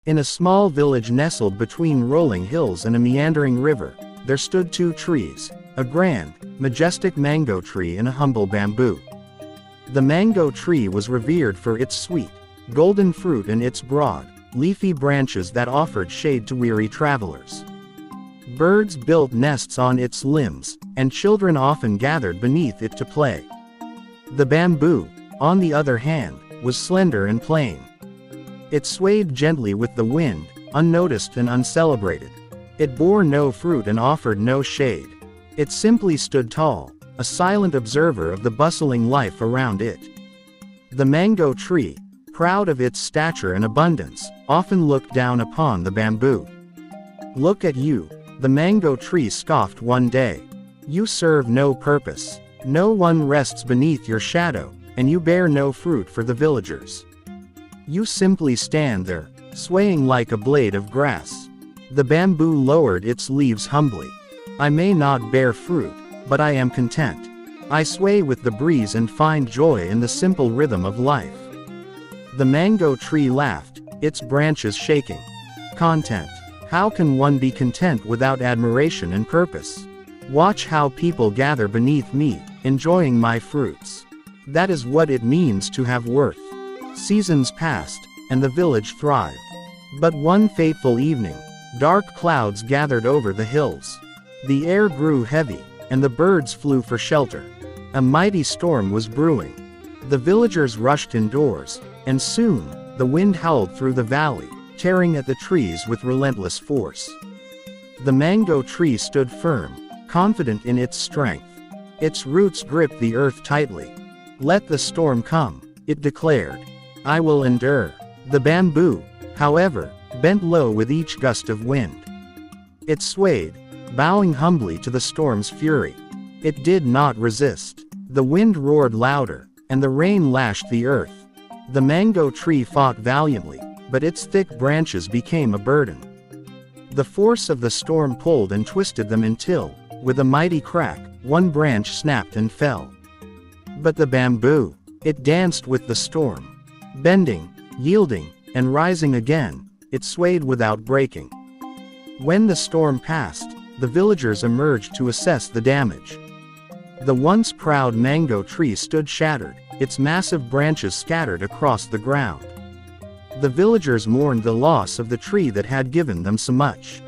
In a small village nestled between rolling hills and a meandering river, there stood two trees, a grand, majestic mango tree and a humble bamboo. The mango tree was revered for its sweet, golden fruit and its broad, leafy branches that offered shade to weary travelers. Birds built nests on its limbs, and children often gathered beneath it to play. The bamboo, on the other hand, was slender and plain. It swayed gently with the wind, unnoticed and uncelebrated. It bore no fruit and offered no shade. It simply stood tall, a silent observer of the bustling life around it. The mango tree, proud of its stature and abundance, often looked down upon the bamboo. "Look at you," the mango tree scoffed one day. "You serve no purpose. No one rests beneath your shadow, and you bear no fruit for the villagers. You simply stand there, swaying like a blade of grass." The bamboo lowered its leaves humbly. "I may not bear fruit, but I am content. I sway with the breeze and find joy in the simple rhythm of life." The mango tree laughed, its branches shaking. "Content? How can one be content without admiration and purpose? Watch how people gather beneath me, enjoying my fruits. That is what it means to have worth." Seasons passed, and the village thrived. But one fateful evening, dark clouds gathered over the hills. The air grew heavy, and the birds flew for shelter. A mighty storm was brewing. The villagers rushed indoors, and soon, the wind howled through the valley, tearing at the trees with relentless force. The mango tree stood firm, confident in its strength. Its roots gripped the earth tightly. "Let the storm come," it declared. "I will endure." The bamboo, however, bent low with each gust of wind. It swayed, bowing humbly to the storm's fury. It did not resist. The wind roared louder, and the rain lashed the earth. The mango tree fought valiantly, but its thick branches became a burden. The force of the storm pulled and twisted them until, with a mighty crack, one branch snapped and fell. But the bamboo, it danced with the storm. Bending, yielding, and rising again, it swayed without breaking. When the storm passed, the villagers emerged to assess the damage. The once proud mango tree stood shattered, its massive branches scattered across the ground. The villagers mourned the loss of the tree that had given them so much.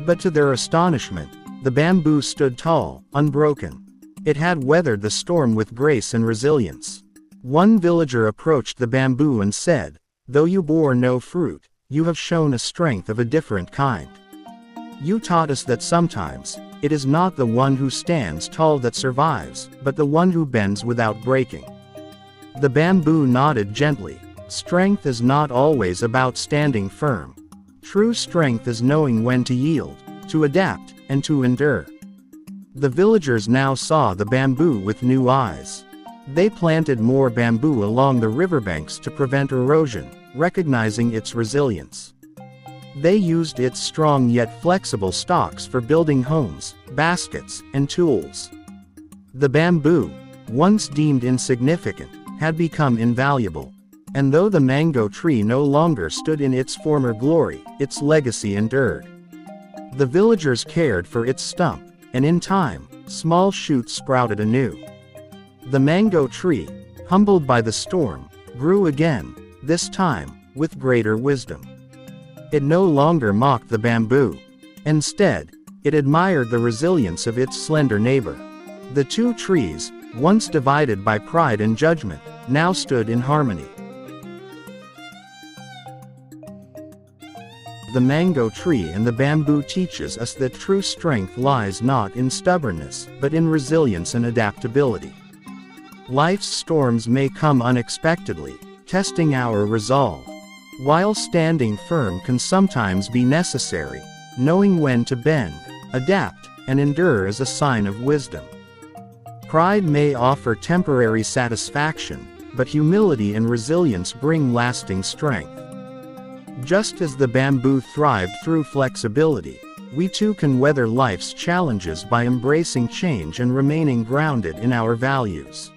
But to their astonishment, the bamboo stood tall, unbroken. It had weathered the storm with grace and resilience. One villager approached the bamboo and said, "Though you bore no fruit, you have shown a strength of a different kind. You taught us that sometimes, it is not the one who stands tall that survives, but the one who bends without breaking." The bamboo nodded gently. Strength is not always about standing firm. True strength is knowing when to yield, to adapt, and to endure. The villagers now saw the bamboo with new eyes. They planted more bamboo along the riverbanks to prevent erosion, recognizing its resilience. They used its strong yet flexible stalks for building homes, baskets, and tools. The bamboo, once deemed insignificant, had become invaluable. And though the mango tree no longer stood in its former glory, its legacy endured. The villagers cared for its stump, and in time, small shoots sprouted anew. The mango tree, humbled by the storm, grew again, this time, with greater wisdom. It no longer mocked the bamboo. Instead, it admired the resilience of its slender neighbor. The two trees, once divided by pride and judgment, now stood in harmony. The mango tree and the bamboo teaches us that true strength lies not in stubbornness, but in resilience and adaptability. Life's storms may come unexpectedly, testing our resolve. While standing firm can sometimes be necessary, knowing when to bend, adapt, and endure is a sign of wisdom. Pride may offer temporary satisfaction, but humility and resilience bring lasting strength. Just as the bamboo thrived through flexibility, we too can weather life's challenges by embracing change and remaining grounded in our values.